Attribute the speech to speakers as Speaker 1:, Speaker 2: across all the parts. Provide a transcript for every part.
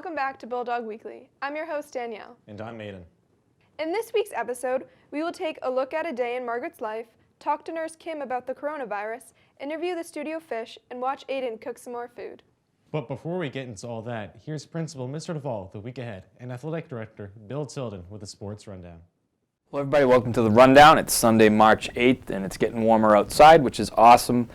Speaker 1: welcome back to Bulldog Weekly. I'm your host, Danielle.
Speaker 2: And I'm Aidan.
Speaker 1: In this week's episode, we will take a look at a day in Margaret's life, talk to Nurse Kim about the coronavirus, interview the studio fish, and watch Aidan cook some more food.
Speaker 2: But before we get into all that, here's Principal Mr. Devoll, the week ahead, and Athletic Director Bill Tilden with a sports rundown.
Speaker 3: Hello everybody, welcome to the Rundown. It's Sunday, March 8th, and it's getting warmer outside, which is awesome.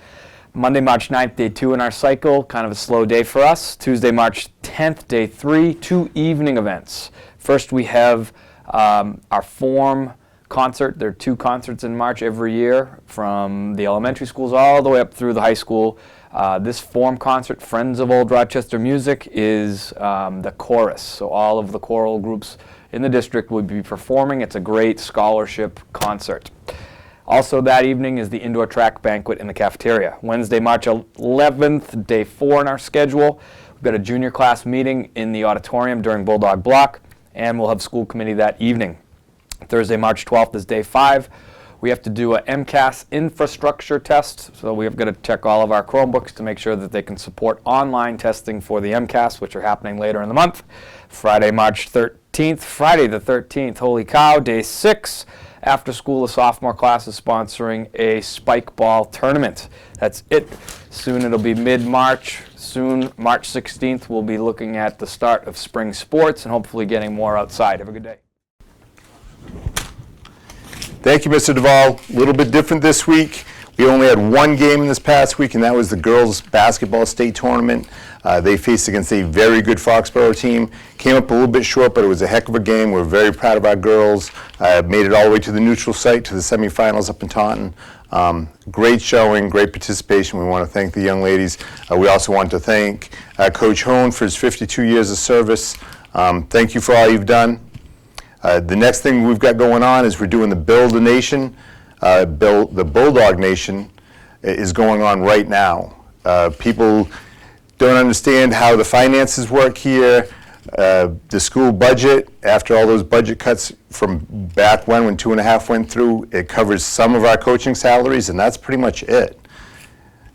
Speaker 3: Monday, March 9th, day 2 in our cycle, kind of a slow day for us. Tuesday, March 10th, day 3, 2 evening events. First, we have our form concert. There are 2 concerts in March every year, from the elementary schools all the way up through the high school. This form concert, Friends of Old Rochester Music, is the chorus. So all of the choral groups in the district will be performing. It's a great scholarship concert. Also that evening is the indoor track banquet in the cafeteria. Wednesday, March 11th, day 4 in our schedule. We've got a junior class meeting in the auditorium during Bulldog Block, and we'll have school committee that evening. Thursday, March 12th is day 5. We have to do a MCAS infrastructure test, so we've got to check all of our Chromebooks to make sure that they can support online testing for the MCAS, which are happening later in the month. Friday, March 13th, Friday the 13th, holy cow, day 6. After school, the sophomore class is sponsoring a spike ball tournament. That's it. Soon it'll be mid-March. Soon, March 16th, we'll be looking at the start of spring sports and hopefully getting more outside. Have a good day.
Speaker 4: Thank you, Mr. Devoll. A little bit different this week. We only had 1 game in this past week, and that was the girls' basketball state tournament. They faced against a very good Foxborough team. Came up a little bit short, but it was a heck of a game. We're very proud of our girls. Made it all the way to the neutral site, to the semifinals up in Taunton. Great showing, great participation. We want to thank the young ladies. We also want to thank Coach Hone for his 52 years of service. Thank you for all you've done. The next thing we've got going on is we're doing the Build a Nation. The Bulldog Nation is going on right now. People don't understand how the finances work here. The school budget, after all those budget cuts from back when 2.5 went through, it covers some of our coaching salaries, and that's pretty much it.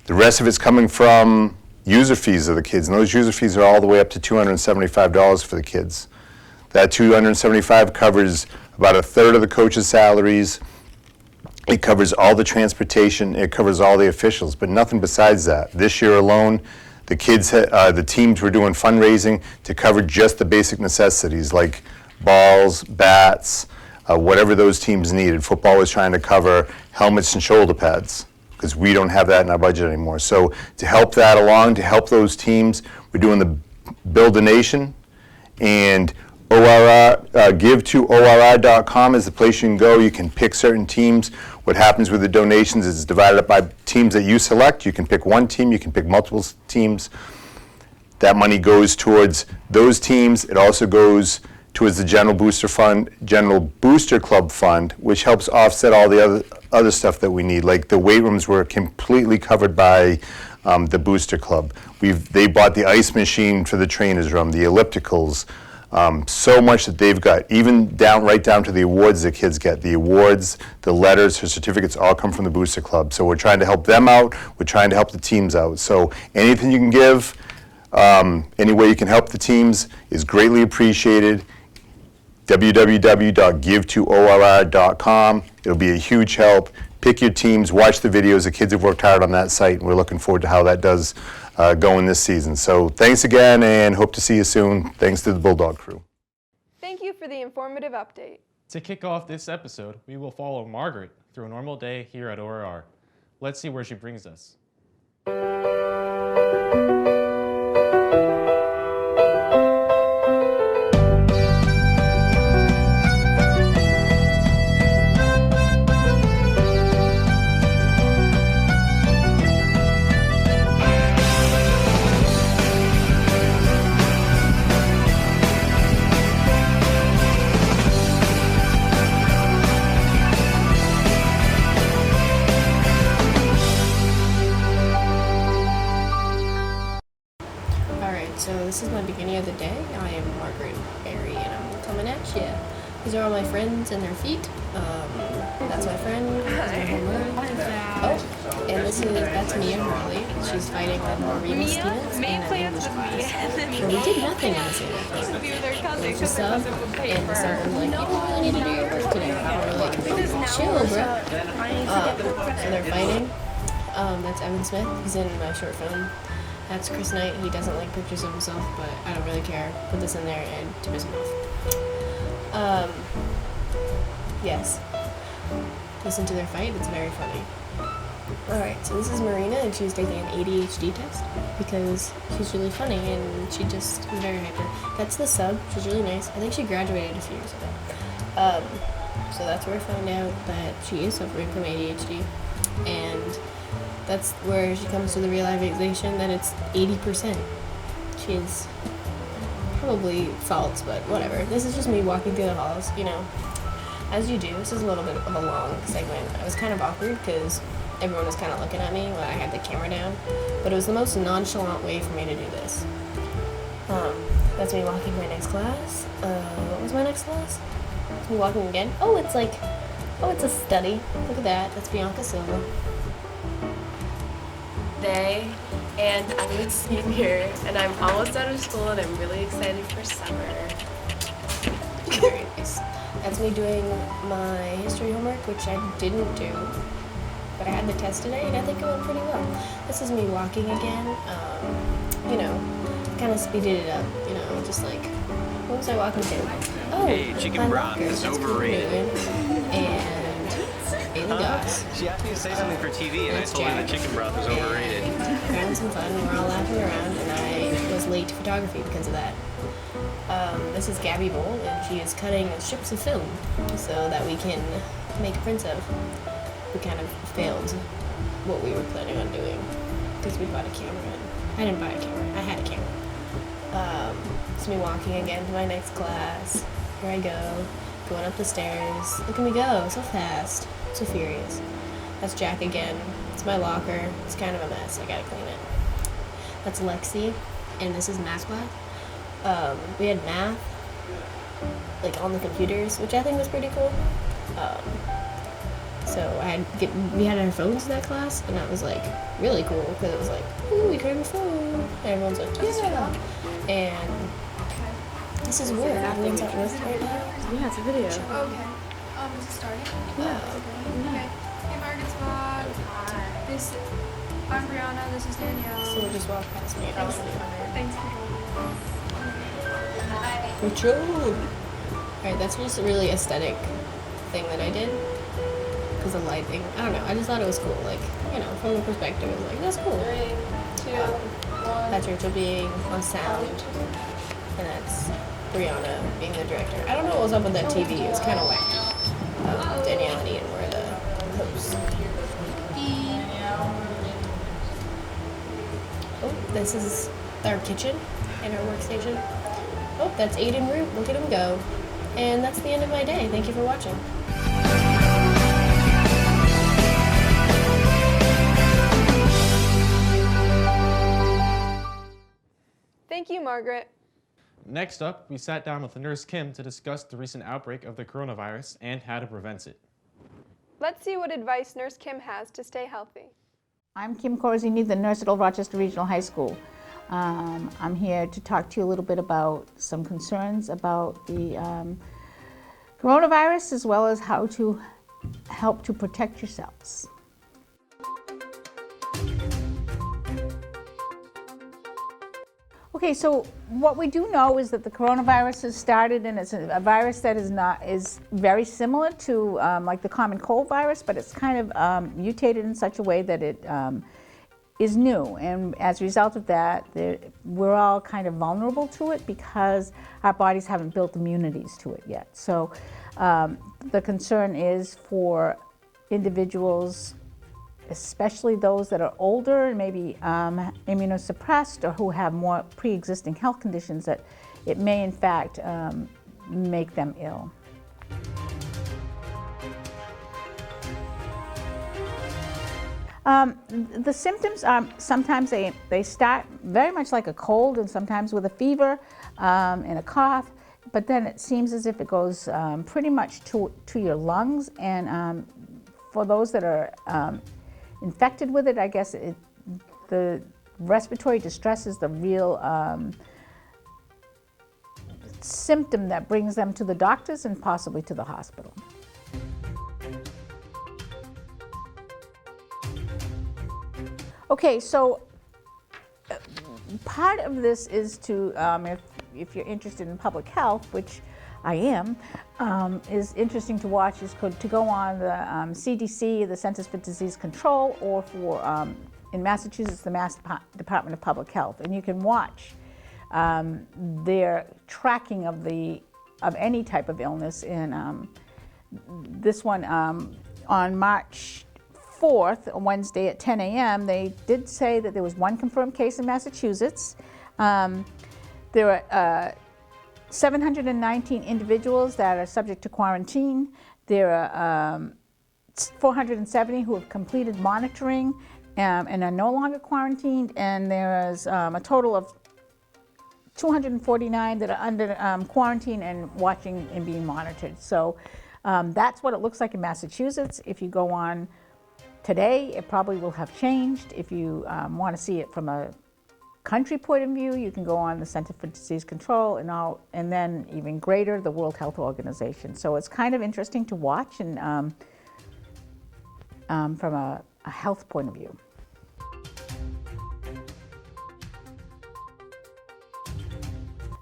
Speaker 4: The rest of it's coming from user fees of the kids, and those user fees are all the way up to $275 for the kids. That $275 covers about 1/3 of the coaches' salaries. It covers all the transportation. It covers all the officials, but nothing besides that. This year alone, the teams were doing fundraising to cover just the basic necessities like balls, bats, whatever those teams needed. Football was trying to cover helmets and shoulder pads because we don't have that in our budget anymore. So to help that along, to help those teams, we're doing the Build a Nation, and give to ORR.com is the place you can go. You can pick certain teams. What happens with the donations is it's divided up by teams that you select. You can pick one team, you can pick multiple teams. That money goes towards those teams. It also goes towards the General Booster Club Fund, which helps offset all the other stuff that we need. Like the weight rooms were completely covered by the Booster Club. They bought the ice machine for the trainer's room, the ellipticals, so much that they've got, even right down to the awards the kids get. The awards, the letters, the certificates all come from the Booster Club. So we're trying to help them out. We're trying to help the teams out. So anything you can give, any way you can help the teams is greatly appreciated. www.givetoorr.com. It'll be a huge help. Pick your teams, watch the videos. The kids have worked hard on that site, and we're looking forward to how that does going this season. So thanks again, and hope to see you soon. Thanks to the Bulldog crew.
Speaker 1: Thank you for the informative update.
Speaker 2: To kick off this episode, we will follow Margaret through a normal day here at ORR. Let's see where she brings us.
Speaker 5: These are all my friends and their feet. That's my friend. This is my homework. Oh, and that's me and Harley. She's fighting with Marina students in that English class. So we did nothing in this English class. There's a sub, and the sub was like, you don't really need to do your work today. And we're like, oh, chill, bro. So they're fighting. That's Evan Smith. He's in my short film. That's Chris Knight. He doesn't like pictures of himself, but I don't really care. Put this in there and to piss him off. Yes. Listen to their fight. It's very funny. Alright, so this is Marina, and she's taking an ADHD test because she's really funny and she just is very hyper. That's the sub. She's really nice. I think she graduated a few years ago. So that's where I found out that she is suffering from ADHD, and that's where she comes to the realization that it's 80%. She is probably false, but whatever. This is just me walking through the halls, you know, as you do. This is a little bit of a long segment. It was kind of awkward because everyone was kind of looking at me when I had the camera down, but it was the most nonchalant way for me to do this. That's me walking my next class. What was my next class? Me walking again. Oh, it's a study. Look at that. That's Bianca Silva.
Speaker 6: Day, and I'm a senior, and I'm almost out of school, and I'm really excited for summer.
Speaker 5: Very nice. That's me doing my history homework, which I didn't do, but I had the test today, and I think it went pretty well. This is me walking again. You know, kind of speeded it up. You know, just like, what was I walking to? Oh,
Speaker 7: hey, chicken broth is overrated.
Speaker 5: And Aidan Goss.
Speaker 7: She asked me to say something for TV, and I told her the chicken broth was overrated.
Speaker 5: We're having some fun. We're all laughing around, and I was late to photography because of that. This is Gabby Bowl, and she is cutting strips of film so that we can make prints of. We kind of failed what we were planning on doing because we bought a camera. I didn't buy a camera. I had a camera. It's me walking again to my next class. Here I go, going up the stairs. Look at me go, so fast, so furious. That's Jack again. It's my locker. It's kind of a mess. I gotta clean it. That's Lexi, and this is math class. We had math, like on the computers, which I think was pretty cool. So we had our phones in that class, and that was like really cool because it was like, ooh, we created a phone. And everyone's like, yeah. And this is work. Everyone's at work right now.
Speaker 6: Yeah, it's a video.
Speaker 1: Okay. Is it starting?
Speaker 5: Yeah.
Speaker 1: Okay. Hey, Margaret's vlog. Hi. I'm Brianna. This is Danielle.
Speaker 5: So we'll just walk past me.
Speaker 1: Thanks for joining us.
Speaker 5: Alright, that's just a really aesthetic thing that I did. Because of lighting. I don't know. I just thought it was cool. Like, you know, from the perspective, it was like, that's cool.
Speaker 1: 3, 2, 1.
Speaker 5: That's Rachel being on sound. And that's Brianna being the director. I don't know what was up with that TV. It was kind of whack. Danielle and Aidan were the hosts. Oh, this is our kitchen and our workstation. Oh, that's Aidan Root. Look at him go. And that's the end of my day. Thank you for watching.
Speaker 1: Thank you, Margaret.
Speaker 2: Next up, we sat down with Nurse Kim to discuss the recent outbreak of the coronavirus and how to prevent it.
Speaker 1: Let's see what advice Nurse Kim has to stay healthy.
Speaker 8: I'm Kim Corzini, the nurse at Old Rochester Regional High School. I'm here to talk to you a little bit about some concerns about the coronavirus, as well as how to help to protect yourselves. Okay, so what we do know is that the coronavirus has started, and it's a virus that is very similar to like the common cold virus, but it's kind of mutated in such a way that it is new, and as a result of that, we're all kind of vulnerable to it because our bodies haven't built immunities to it yet. So the concern is for individuals, especially those that are older and maybe immunosuppressed or who have more pre-existing health conditions, that it may in fact make them ill. The symptoms are sometimes they start very much like a cold, and sometimes with a fever and a cough, but then it seems as if it goes pretty much to your lungs, and for those that are infected with it, I guess the respiratory distress is the real symptom that brings them to the doctors and possibly to the hospital. Okay, so part of this is to, if you're interested in public health, which I am, is interesting to watch, is to go on the CDC, the Centers for Disease Control, or for, in Massachusetts, the Mass Department of Public Health, and you can watch their tracking of any type of illness. And this one, on March 4th, on Wednesday at 10 a.m., they did say that there was one confirmed case in Massachusetts. There are 719 individuals that are subject to quarantine. There are 470 who have completed monitoring and are no longer quarantined, and there is a total of 249 that are under quarantine and watching and being monitored. So that's what it looks like in Massachusetts. If you go on today, it probably will have changed. If you want to see it from a country point of view, you can go on the Center for Disease Control and then even greater, the World Health Organization. So it's kind of interesting to watch, and from a health point of view.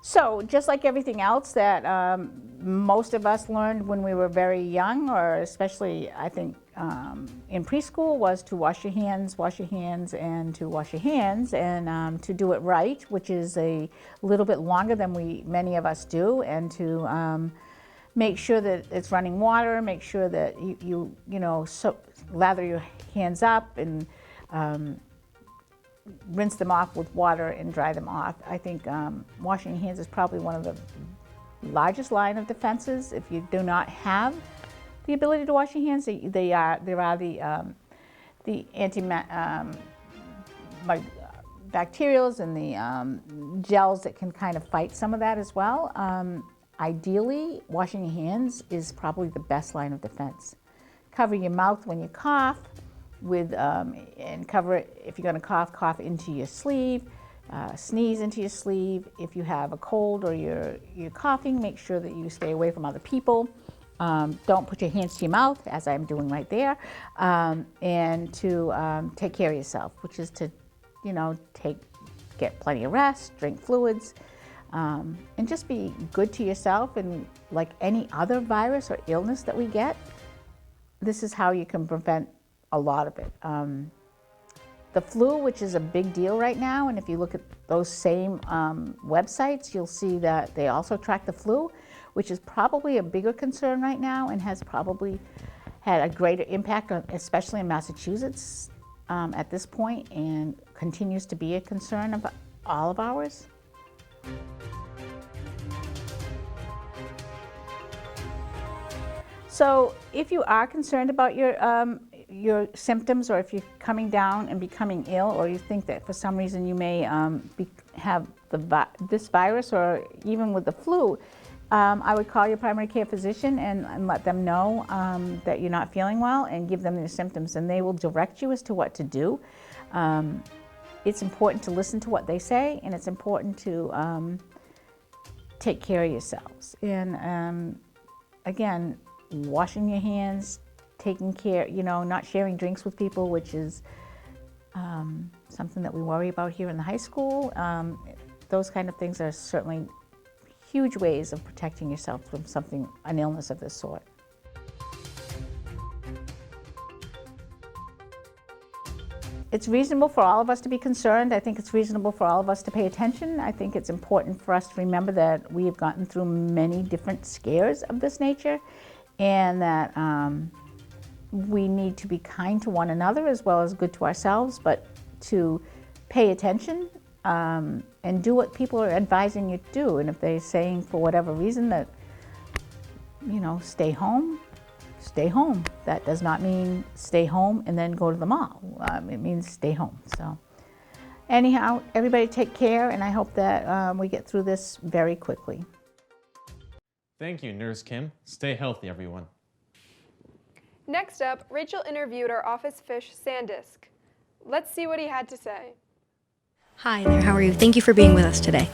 Speaker 8: So just like everything else that most of us learned when we were very young, or especially I think in preschool, was to wash your hands, and to wash your hands, and to do it right, which is a little bit longer than many of us do, and to make sure that it's running water, make sure that you lather your hands up and rinse them off with water and dry them off. I think washing your hands is probably one of the largest line of defenses. If you do not have the ability to wash your hands, there are the bacterials and the gels that can kind of fight some of that as well. Ideally, washing your hands is probably the best line of defense. Cover your mouth when you cough and cover it. If you're going to cough into your sleeve. Sneeze into your sleeve. If you have a cold or you're coughing, make sure that you stay away from other people. Don't put your hands to your mouth, as I'm doing right there, and to take care of yourself, which is to, get plenty of rest, drink fluids, and just be good to yourself. And like any other virus or illness that we get, this is how you can prevent a lot of it. The flu, which is a big deal right now, and if you look at those same websites, you'll see that they also track the flu, which is probably a bigger concern right now and has probably had a greater impact, especially in Massachusetts at this point, and continues to be a concern of all of ours. So if you are concerned about your symptoms, or if you're coming down and becoming ill, or you think that for some reason you may have this virus, or even with the flu, I would call your primary care physician and let them know that you're not feeling well, and give them your symptoms, and they will direct you as to what to do. It's important to listen to what they say, and it's important to take care of yourselves. And again, washing your hands, taking care, not sharing drinks with people, which is something that we worry about here in the high school. Those kind of things are certainly huge ways of protecting yourself from an illness of this sort. It's reasonable for all of us to be concerned. I think it's reasonable for all of us to pay attention. I think it's important for us to remember that we have gotten through many different scares of this nature, and that we need to be kind to one another as well as good to ourselves, but to pay attention and do what people are advising you to do. And if they're saying for whatever reason that, stay home, stay home. That does not mean stay home and then go to the mall. It means stay home. So anyhow, everybody take care, and I hope that we get through this very quickly.
Speaker 2: Thank you, Nurse Kim. Stay healthy, everyone.
Speaker 1: Next up, Rachel interviewed our office fish, Sandisk. Let's see what he had to say.
Speaker 9: Hi there, how are you? Thank you for being with us today.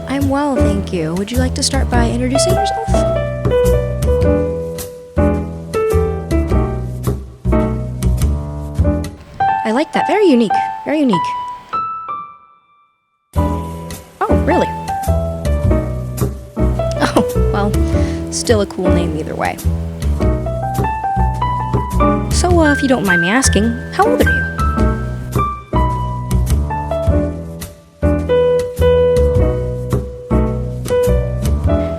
Speaker 9: I'm well, thank you. Would you like to start by introducing yourself? I like that. Very unique. Very unique. Oh, really? Oh, well, still a cool name either way. So, if you don't mind me asking, how old are you?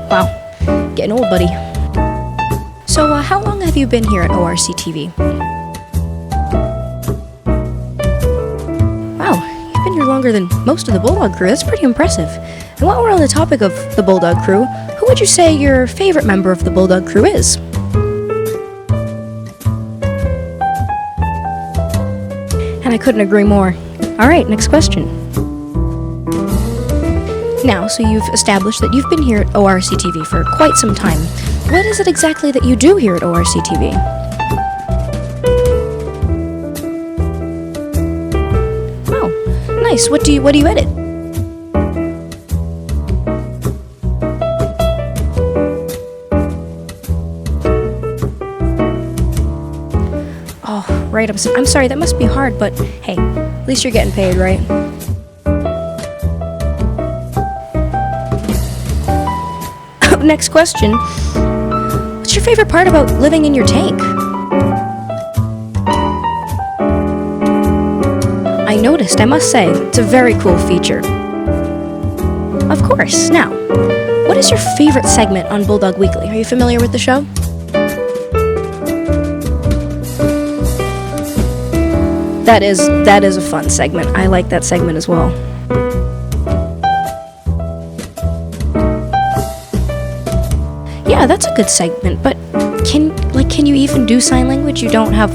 Speaker 9: Wow, getting old, buddy. So, how long have you been here at ORC TV? Wow, you've been here longer than most of the Bulldog crew. That's pretty impressive. And while we're on the topic of the Bulldog crew, who would you say your favorite member of the Bulldog crew is? And I couldn't agree more. Alright, next question. Now, so you've established that you've been here at ORC TV for quite some time. What is it exactly that you do here at ORC TV? Oh, nice. What do you edit? Oh, right. I'm sorry. That must be hard, but hey, at least you're getting paid, right? Next question. What's your favorite part about living in your tank? I noticed, I must say, it's a very cool feature. Of course. Now, what is your favorite segment on Bulldog Weekly? Are you familiar with the show? That is a fun segment. I like that segment as well. Yeah, that's a good segment, but can you even do sign language? You don't have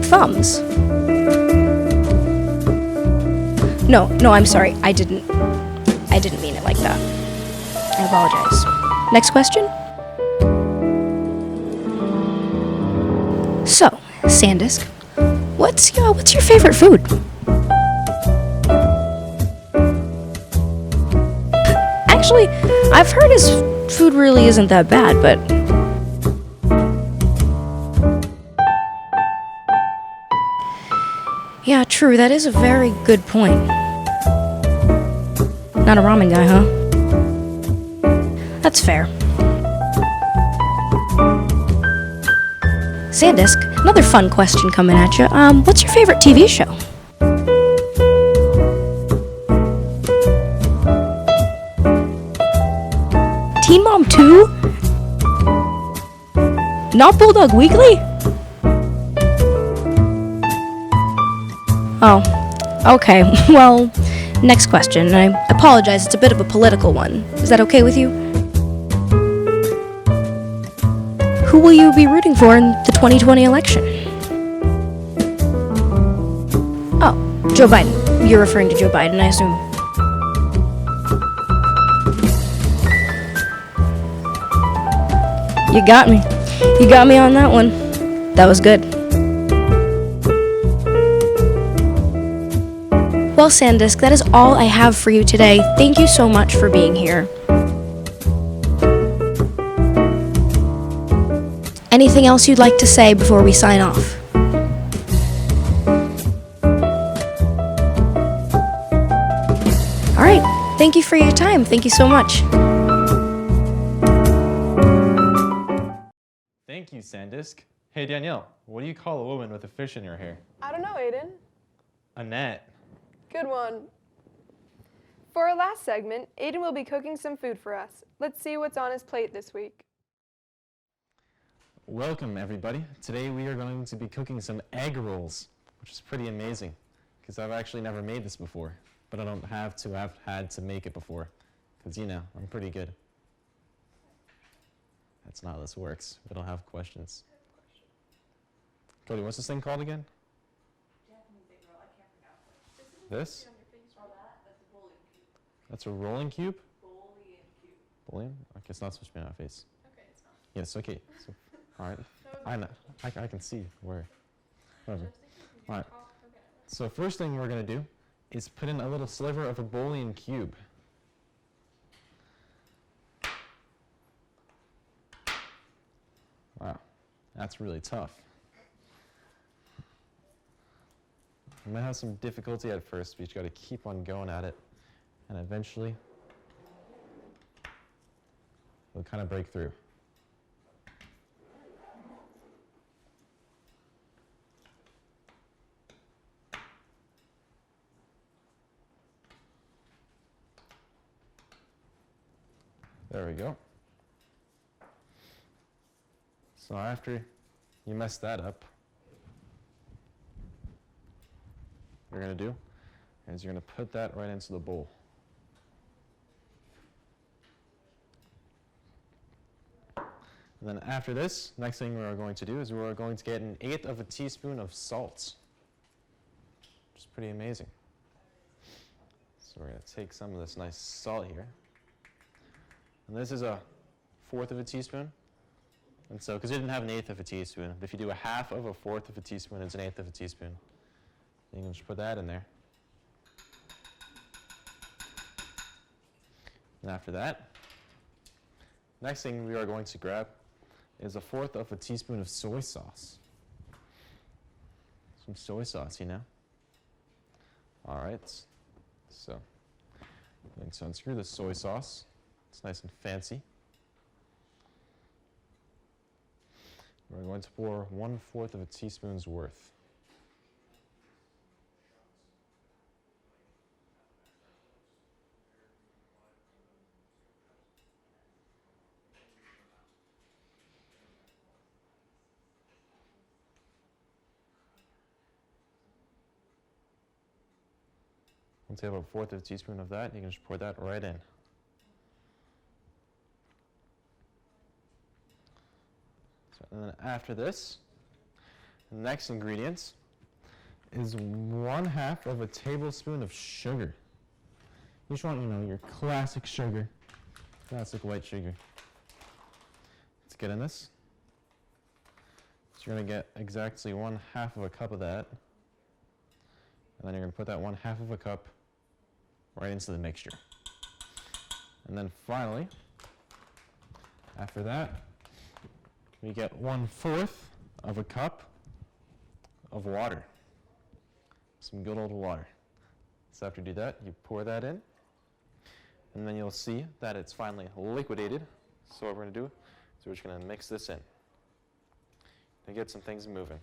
Speaker 9: thumbs. No, I'm sorry. I didn't mean it like that. I apologize. Next question. So, Sandisk, what's your favorite food? Actually, I've heard his food really isn't that bad, but yeah, true, that is a very good point. Not a ramen guy, huh? That's fair. Sandisk, another fun question coming at you. What's your favorite TV show? Teen Mom 2? Not Bulldog Weekly? Oh, okay. Well, next question. I apologize, it's a bit of a political one. Is that okay with you? Who will you be rooting for in the 2020 election? Oh, Joe Biden. You're referring to Joe Biden, I assume. You got me. You got me on that one. That was good. Well, Sandisk, that is all I have for you today. Thank you so much for being here. Anything else you'd like to say before we sign off? All right. Thank you for your time. Thank you so much.
Speaker 2: Thank you, Sandisk. Hey, Danielle, what do you call a woman with a fish in her hair?
Speaker 1: I don't know, Aidan.
Speaker 2: A net.
Speaker 1: Good one. For our last segment, Aidan will be cooking some food for us. Let's see what's on his plate this week.
Speaker 2: Welcome, everybody. Today we are going to be cooking some egg rolls, which is pretty amazing because I've actually never made this before, but I don't have to have had to make it before because, you know, I'm pretty good. That's not how this works. We don't have questions. Cody, what's this thing called again? This? That's a rolling cube? Bouillon? Okay, it's not supposed to be on our face.
Speaker 1: Okay, it's not.
Speaker 2: Yes, okay. So, all right. I know. I can see where. Whatever. All right. So first thing we're going to do is put in a little sliver of a bouillon cube. Wow, that's really tough. You might have some difficulty at first, but you got to keep on going at it, and eventually it'll kind of break through. There we go. So after you mess that up, what you're going to do is you're going to put that right into the bowl. And then after this, next thing we're going to do is we're going to get 1/8 of a teaspoon of salt, which is pretty amazing. So we're going to take some of this nice salt here. And this is 1/4 of a teaspoon. And so, because you didn't have 1/8 of a teaspoon, but if you do 1/2 of a 1/4 of a teaspoon, it's 1/8 of a teaspoon. You can just put that in there. And after that, next thing we are going to grab is 1/4 of a teaspoon of soy sauce. Some soy sauce, you know. All right. So, I'm going to unscrew the soy sauce. It's nice and fancy. We're going to pour 1/4 of a teaspoon's worth. Once you have 1/4 of a teaspoon of that, you can just pour that right in. And then after this, the next ingredient is 1/2 of a tablespoon of sugar. You just want, your classic sugar, classic white sugar. Let's get in this. So you're going to get exactly 1/2 of a cup of that. And then you're going to put that 1/2 of a cup right into the mixture. And then finally, after that, we get 1/4 of a cup of water. Some good old water. So after you do that, you pour that in, and then you'll see that it's finally liquidated. So what we're going to do is we're just going to mix this in to get some things moving.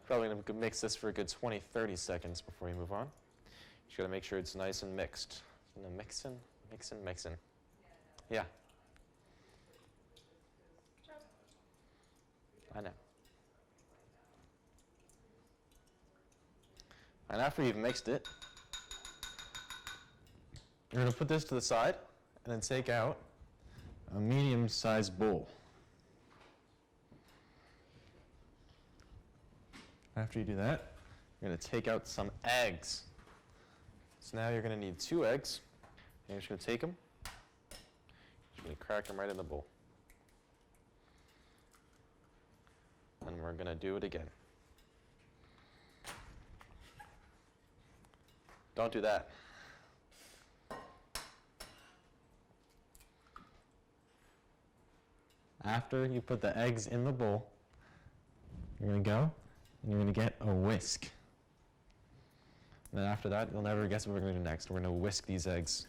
Speaker 2: Probably going to mix this for a good 20-30 seconds before you move on. Just got to make sure it's nice and mixed. Mixing. Yeah. I know. And after you've mixed it, you're going to put this to the side and then take out a medium-sized bowl. After you do that, you're going to take out some eggs. So now you're going to need 2 eggs. And you're just going to take them, you're going to crack them right in the bowl. And we're going to do it again. Don't do that. After you put the eggs in the bowl, you're going to go and you're going to get a whisk. And then after that, you'll never guess what we're going to do next. We're going to whisk these eggs.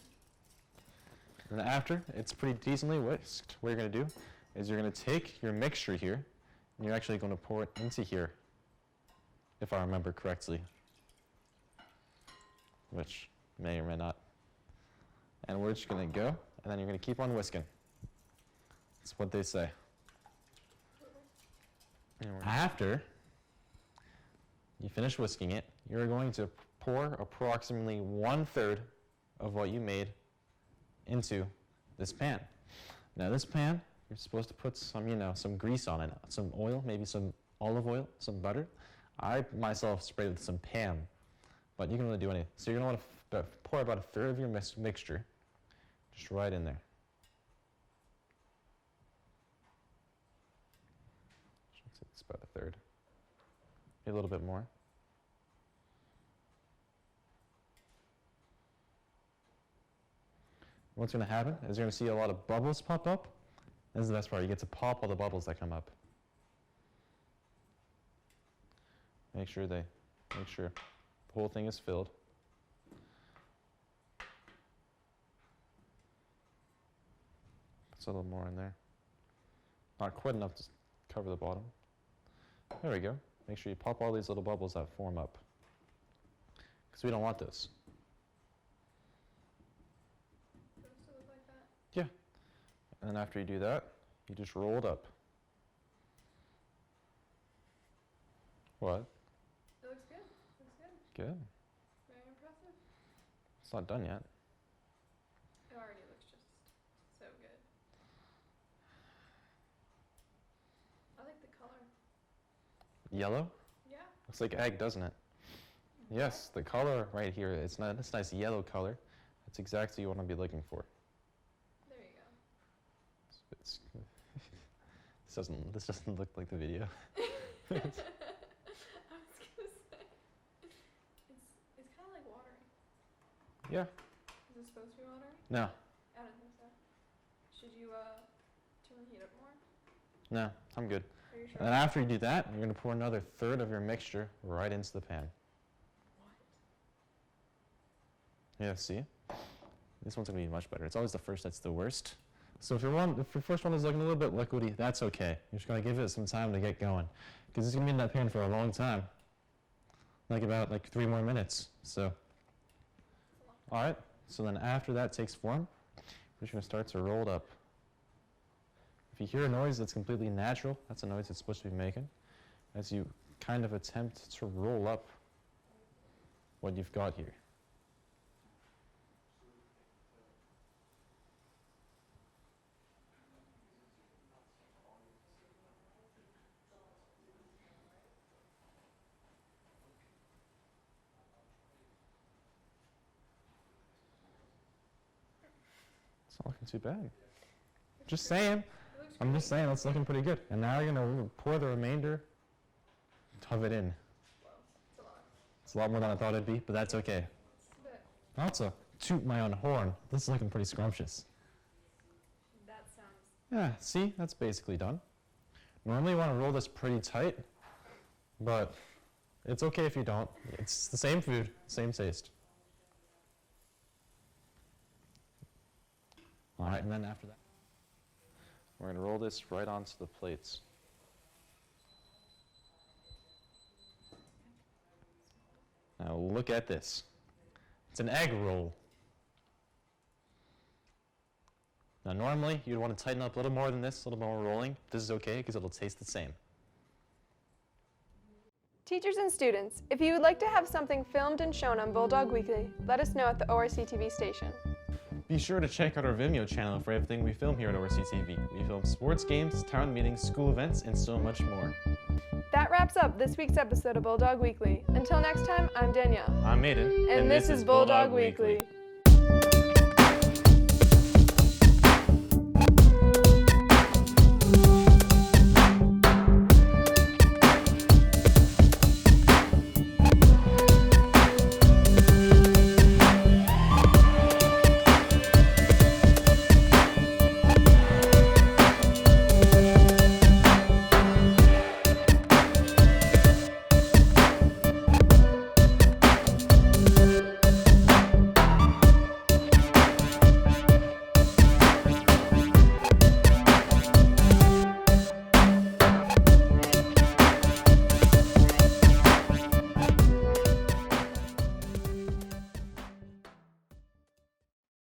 Speaker 2: And after it's pretty decently whisked, what you're going to do is you're going to take your mixture here and you're actually going to pour it into here, if I remember correctly, which may or may not. And we're just going to go, and then you're going to keep on whisking. That's what they say. After you finish whisking it, you're going to pour approximately 1/3 of what you made into this pan. Now this pan, you're supposed to put some, some grease on it, some oil, maybe some olive oil, some butter. I myself sprayed with some Pam, but you can really do anything. So you're going to want to pour about 1/3 of your mixture just right in there. Just about a third. Maybe a little bit more. What's going to happen is you're going to see a lot of bubbles pop up. This is the best part. You get to pop all the bubbles that come up. Make sure the whole thing is filled. Put a little more in there. Not quite enough to cover the bottom. There we go. Make sure you pop all these little bubbles that form up, because we don't want those.
Speaker 1: Supposed to look like that?
Speaker 2: Yeah. And then after you do that, you just roll it up. What?
Speaker 1: It looks good. Looks good.
Speaker 2: Good.
Speaker 1: Very impressive.
Speaker 2: It's not done yet.
Speaker 1: It already looks just so good. I like the color.
Speaker 2: Yellow?
Speaker 1: Yeah.
Speaker 2: Looks like egg, doesn't it? Yes, the color right here, it's not this nice yellow color. That's exactly what you want to be looking for.
Speaker 1: There you go.
Speaker 2: This doesn't look like the video.
Speaker 1: I was gonna say, it's kind of like watering.
Speaker 2: Yeah.
Speaker 1: Is it supposed to be watering?
Speaker 2: No.
Speaker 1: I don't think so. Should you turn the heat up more?
Speaker 2: No, I'm good.
Speaker 1: Are you sure?
Speaker 2: And then after you do that, you're going to pour another third of your mixture right into the pan.
Speaker 1: What?
Speaker 2: Yeah, see? This one's going to be much better. It's always the first that's the worst. So if your first one is looking a little bit liquidy, that's okay. You're just going to give it some time to get going, because it's going to be in that pan for a long time, about 3 more minutes. So, all right. So then after that takes form, we're just going to start to roll it up. If you hear a noise that's completely natural, that's a noise it's supposed to be making, as you kind of attempt to roll up what you've got here. It's not looking too bad. Just saying. I'm just saying, it's looking pretty good. And now you're going to pour the remainder of it in.
Speaker 1: It's a lot.
Speaker 2: It's a lot more than I thought it'd be, but that's okay. Also, toot my own horn. This is looking pretty scrumptious.
Speaker 1: That sounds...
Speaker 2: Yeah, see? That's basically done. Normally you want to roll this pretty tight, but it's okay if you don't. It's the same food, same taste. All right, and then after that, we're going to roll this right onto the plates. Now look at this. It's an egg roll. Now normally you'd want to tighten up a little more than this, a little more rolling. This is okay because it'll taste the same.
Speaker 1: Teachers and students, if you would like to have something filmed and shown on Bulldog Weekly, let us know at the ORC TV station.
Speaker 2: Be sure to check out our Vimeo channel for everything we film here at ORC TV. We film sports games, town meetings, school events, and so much more.
Speaker 1: That wraps up this week's episode of Bulldog Weekly. Until next time, I'm Danielle.
Speaker 2: I'm Aidan.
Speaker 1: And this is Bulldog Weekly.